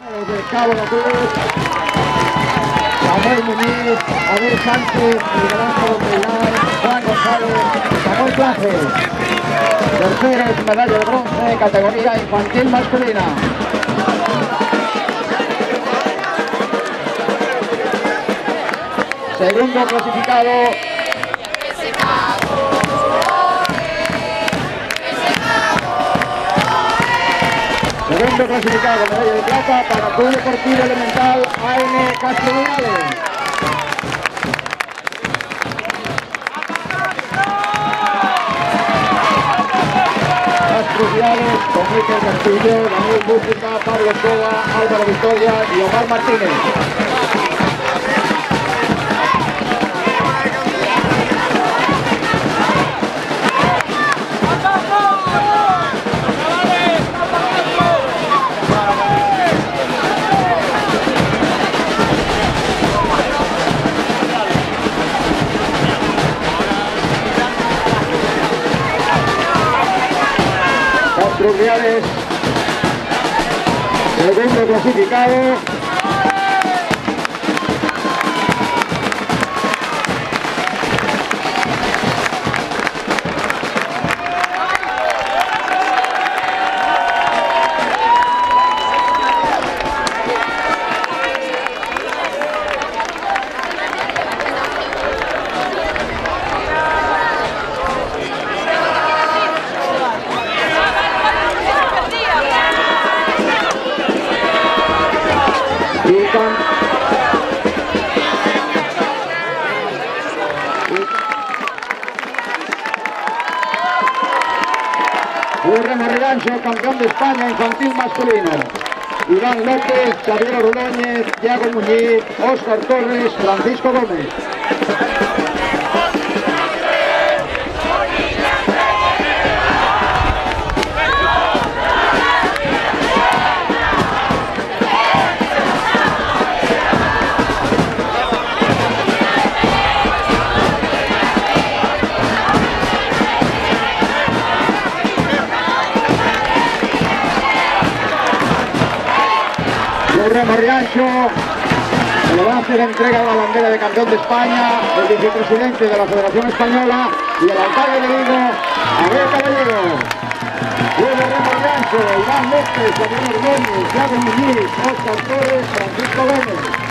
De Cabo La Cruz, Samuel Muñiz, Abel Sánchez, Miguel Ángel Pilar, Juan González, Samuel Clase. Terceros, medalla de bronce, categoría infantil masculina. Segundo clasificado. Segundo clasificado, medalla de plata para Club Deportivo Elemental AN Castellón. Las cruciales con Miquel Castillo, Daniel Música, Pablo Soba, Álvaro Victoria y Omar Martínez. Cruciales, segundo clasificado. Campeón de España infantil masculino. Iván López, Xavier Ordóñez, Thiago Muñiz, Óscar Torres, Francisco Gómez. Remo Riancho, el avance de entrega de la bandera de campeón de España, el vicepresidente de la Federación Española y el alcalde de Vigo, Abel Caballero. Luego Remo Riancho, Iván López, Xavier Ordóñez, Thiago Muñiz, Óscar Torres, Francisco Gómez.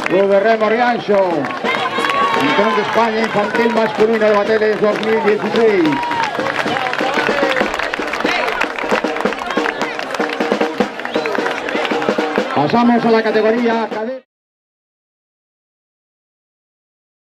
Club de Remo Riancho, campeón de España infantil masculino de Bateles 2016. Pasamos a la categoría cadete.